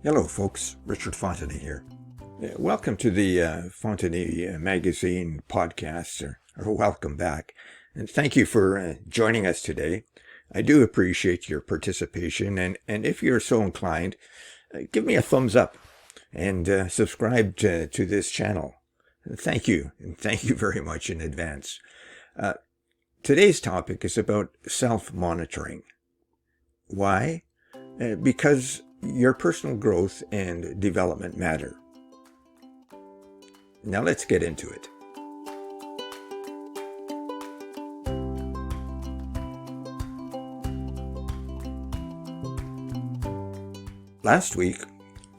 Hello folks, Richard Fontenay here. Welcome to the Fontenay Magazine podcast, or welcome back. And thank you for joining us today. I do appreciate your participation, and if you're so inclined, give me a thumbs up and subscribe to this channel. Thank you, and thank you very much in advance. Today's topic is about self-monitoring. Why? Because your personal growth and development matter. Now let's get into it. Last week,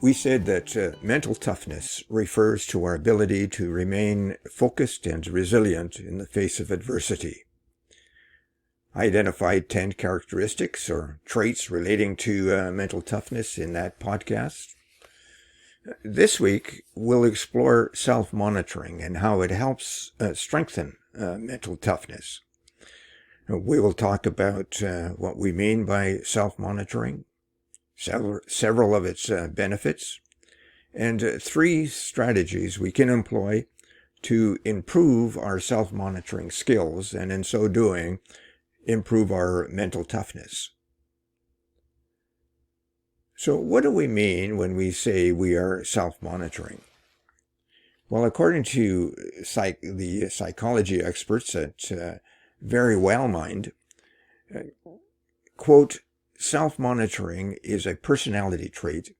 we said that mental toughness refers to our ability to remain focused and resilient in the face of adversity. I identified 10 characteristics or traits relating to mental toughness in that podcast. This week, we'll explore self-monitoring and how it helps strengthen mental toughness. We will talk about what we mean by self-monitoring, several of its benefits, and 3 strategies we can employ to improve our self-monitoring skills, and in so doing, improve our mental toughness. So what do we mean when we say we are self-monitoring? Well, according to the psychology experts at Very Well Mind, quote, self-monitoring is a personality trait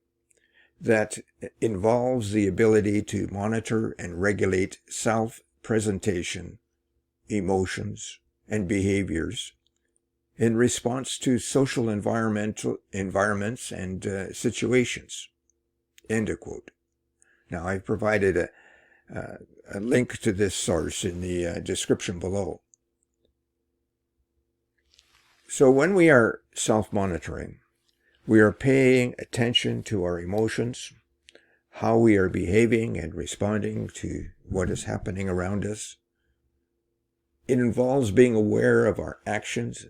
that involves the ability to monitor and regulate self-presentation, emotions, and behaviors in response to social environments and situations. End of quote. Now, I've provided a link to this source in the description below. So when we are self-monitoring, we are paying attention to our emotions, how we are behaving and responding to what is happening around us. It involves being aware of our actions,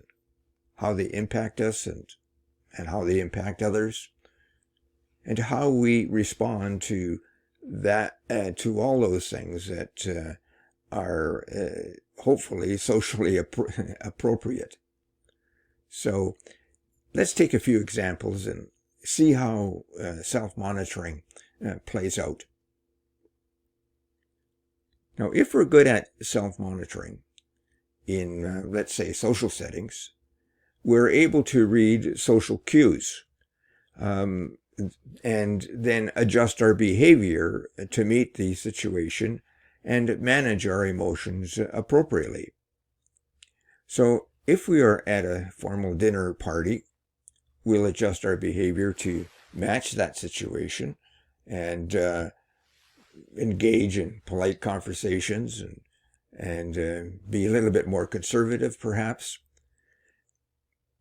how they impact us and how they impact others, and how we respond to that, to all those things that are hopefully socially appropriate. So let's take a few examples and see how self-monitoring plays out. Now, if we're good at self-monitoring in, let's say, social settings, we're able to read social cues and then adjust our behavior to meet the situation and manage our emotions appropriately. So if we are at a formal dinner party, we'll adjust our behavior to match that situation and engage in polite conversations and be a little bit more conservative, perhaps.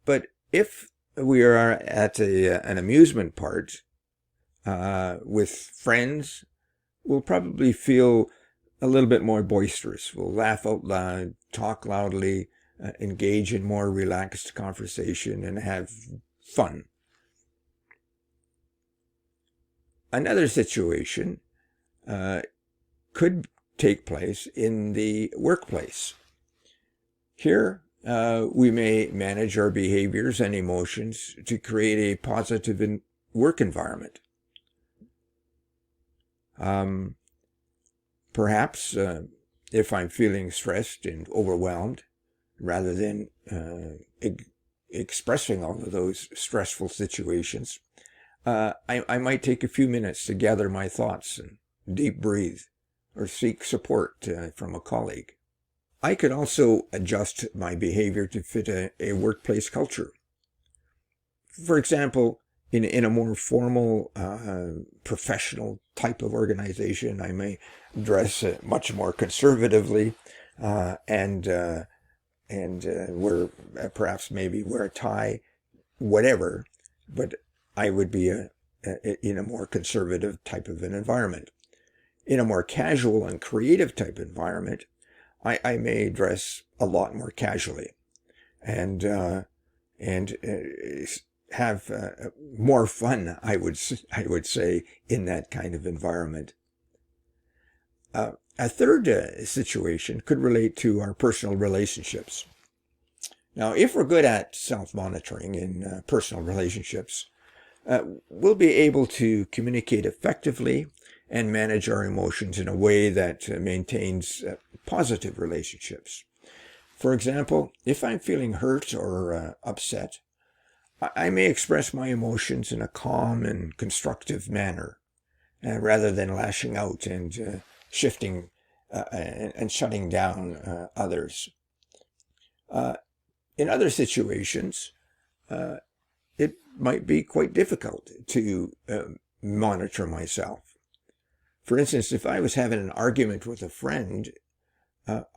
But if we are at an amusement park with friends, we'll probably feel a little bit more boisterous. We'll laugh out loud, talk loudly, engage in more relaxed conversation, and have fun. Another situation could take place in the workplace. Here, we may manage our behaviors and emotions to create a positive work environment. Perhaps if I'm feeling stressed and overwhelmed, rather than expressing all of those stressful situations, I might take a few minutes to gather my thoughts and deep breathe or seek support from a colleague. I could also adjust my behavior to fit a workplace culture. For example, in a more formal, professional type of organization, I may dress much more conservatively and wear perhaps maybe wear a tie, whatever. But I would be in a more conservative type of an environment. In a more casual and creative type environment, I may dress a lot more casually and have more fun, I would say, in that kind of environment. A third situation could relate to our personal relationships. Now, if we're good at self-monitoring in personal relationships, we'll be able to communicate effectively and manage our emotions in a way that maintains positive relationships. For example, if I'm feeling hurt or upset, I may express my emotions in a calm and constructive manner, rather than lashing out and shifting and shutting down others. In other situations, it might be quite difficult to monitor myself. For instance, if I was having an argument with a friend,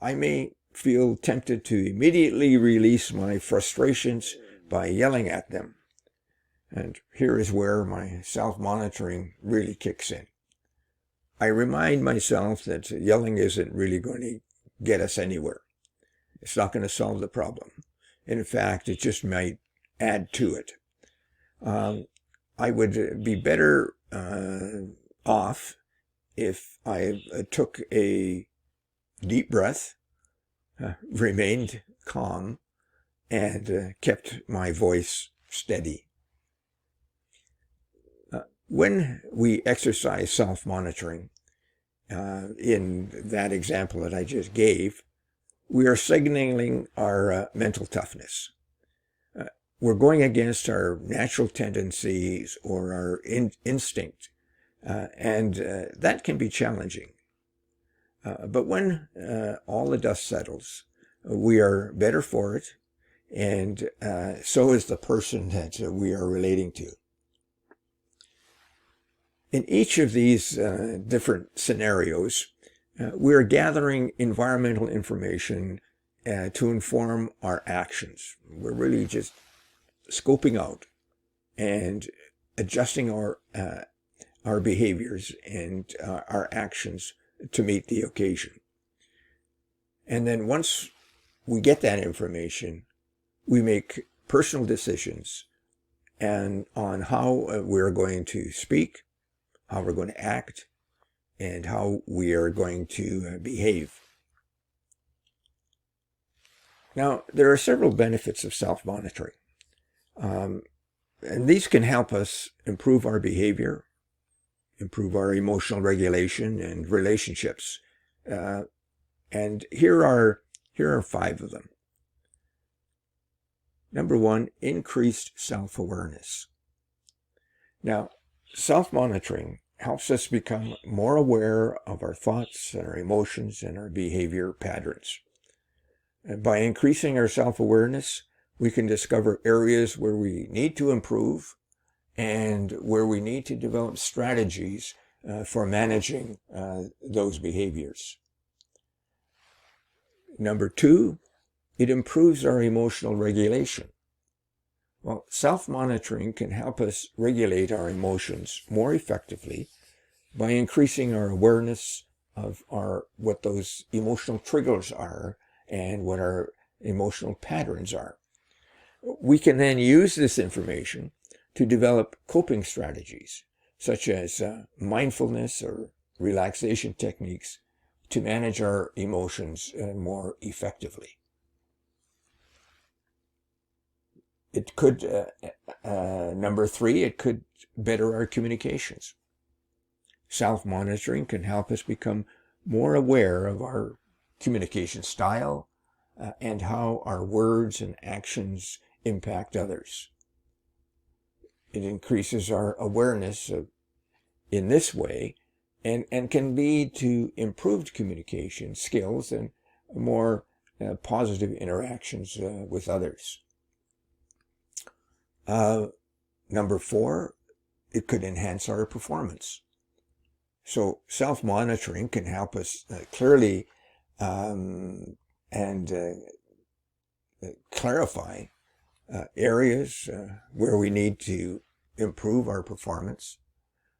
I may feel tempted to immediately release my frustrations by yelling at them. And here is where my self-monitoring really kicks in. I remind myself that yelling isn't really going to get us anywhere. It's not going to solve the problem. In fact, it just might add to it. I would be better off if I took a deep breath, remained calm, and kept my voice steady. When we exercise self-monitoring, in that example that I just gave, we are signaling our mental toughness. We're going against our natural tendencies or our instinct, and that can be challenging. But when all the dust settles, we are better for it, and so is the person that we are relating to. In each of these different scenarios, we're gathering environmental information to inform our actions. We're really just scoping out and adjusting our behaviors and our actions to meet the occasion. And then once we get that information, we make personal decisions and on how we're going to speak, how we're going to act, and how we are going to behave. Now, there are several benefits of self-monitoring. And these can help us improve our behavior, improve our emotional regulation and relationships. And here are 5 of them. Number 1, increased self-awareness. Now, self-monitoring helps us become more aware of our thoughts and our emotions and our behavior patterns. And by increasing our self-awareness, we can discover areas where we need to improve and where we need to develop strategies for managing those behaviors. Number 2, it improves our emotional regulation. Well, self-monitoring can help us regulate our emotions more effectively by increasing our awareness of what those emotional triggers are and what our emotional patterns are. We can then use this information to develop coping strategies, such as mindfulness or relaxation techniques, to manage our emotions more effectively. It could, number 3, it could better our communications. Self-monitoring can help us become more aware of our communication style and how our words and actions impact others. It increases our awareness in this way and can lead to improved communication skills and more positive interactions with others. Number 4, it could enhance our performance. So self-monitoring can help us clearly and clarify areas where we need to improve our performance,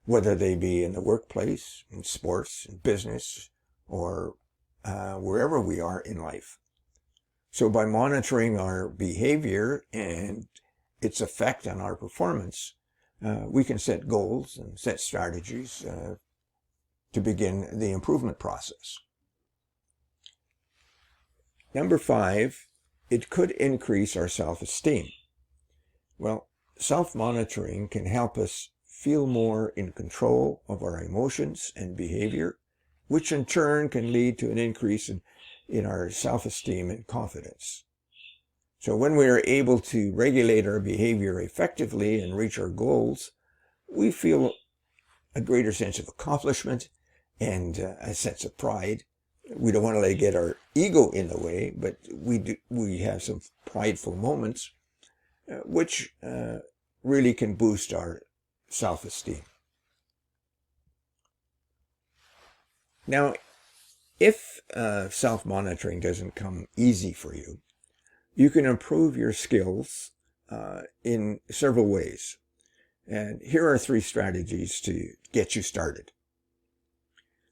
whether they be in the workplace, in sports, in business, or wherever we are in life. So by monitoring our behavior and its effect on our performance, we can set goals and set strategies to begin the improvement process. Number 5, it could increase our self-esteem. Well, self-monitoring can help us feel more in control of our emotions and behavior, which in turn can lead to an increase in our self-esteem and confidence. So when we are able to regulate our behavior effectively and reach our goals, we feel a greater sense of accomplishment and a sense of pride. We don't want to let it get our ego in the way, but we have some prideful moments, which really can boost our self-esteem. Now, if self-monitoring doesn't come easy for you, you can improve your skills in several ways. And here are 3 strategies to get you started.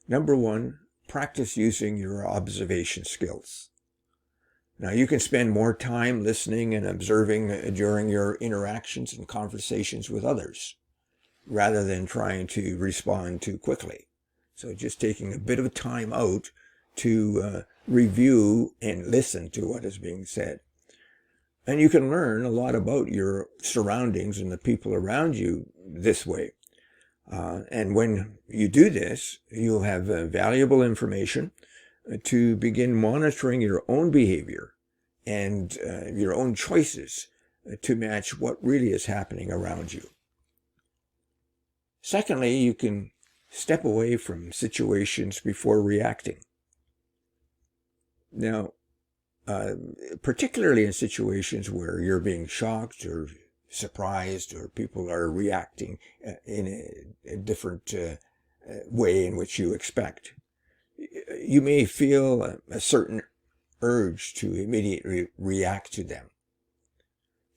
Number 1, practice using your observation skills. Now, you can spend more time listening and observing during your interactions and conversations with others, rather than trying to respond too quickly. So just taking a bit of time out to review and listen to what is being said. And you can learn a lot about your surroundings and the people around you this way. And when you do this, you'll have valuable information to begin monitoring your own behavior and your own choices to match what really is happening around you. Secondly, you can step away from situations before reacting. Now, particularly in situations where you're being shocked or surprised, or people are reacting in a different way in which you expect, you may feel a certain urge to immediately react to them.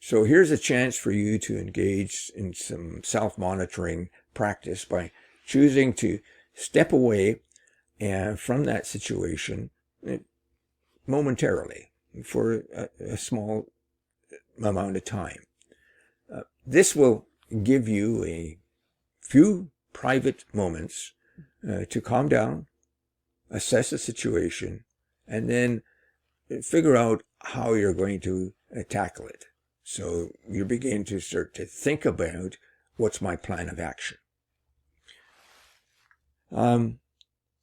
So here's a chance for you to engage in some self-monitoring practice by choosing to step away from that situation momentarily for a small amount of time. This will give you a few private moments to calm down, assess the situation, and then figure out how you're going to tackle it. So you begin to start to think about, what's my plan of action?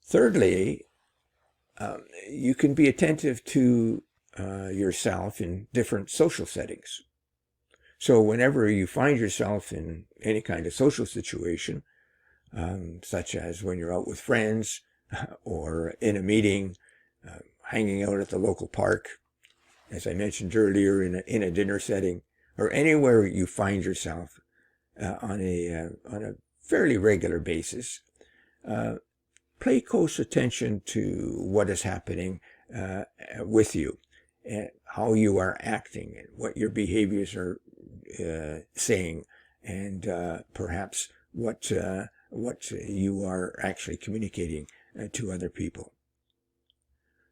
Thirdly, you can be attentive to yourself in different social settings. So whenever you find yourself in any kind of social situation, such as when you're out with friends or in a meeting, hanging out at the local park, as I mentioned earlier, in a dinner setting, or anywhere you find yourself on a fairly regular basis, pay close attention to what is happening with you, and how you are acting, and what your behaviors are saying, and perhaps what you are actually communicating to other people.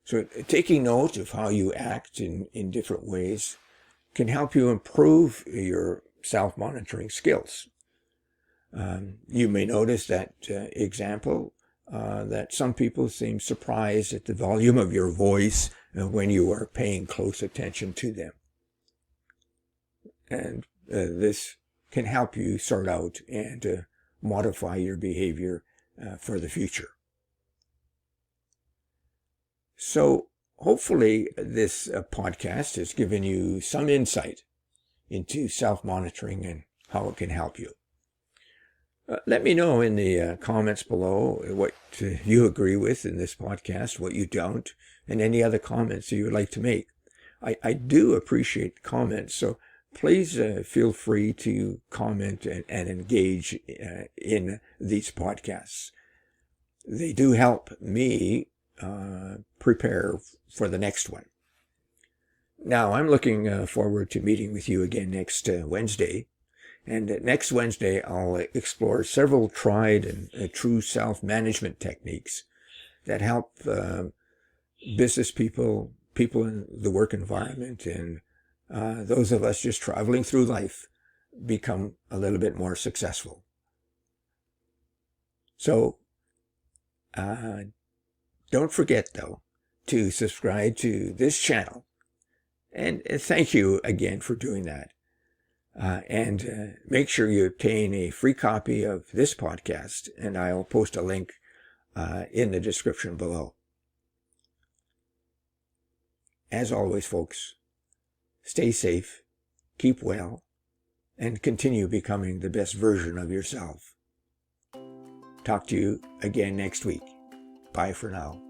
So taking note of how you act in different ways can help you improve your self-monitoring skills. You may notice that example, that some people seem surprised at the volume of your voice when you are paying close attention to them. And this can help you sort out and modify your behavior for the future. So hopefully this podcast has given you some insight into self-monitoring and how it can help you. Let me know in the comments below what you agree with in this podcast, what you don't, and any other comments that you would like to make. I do appreciate comments, so please feel free to comment and engage in these podcasts. They do help me prepare for the next one. Now, I'm looking forward to meeting with you again next Wednesday. And next Wednesday, I'll explore several tried and true self-management techniques that help business people in the work environment, and those of us just traveling through life become a little bit more successful. So don't forget, though, to subscribe to this channel. And thank you again for doing that. And make sure you obtain a free copy of this podcast, and I'll post a link in the description below. As always, folks, stay safe, keep well, and continue becoming the best version of yourself. Talk to you again next week. Bye for now.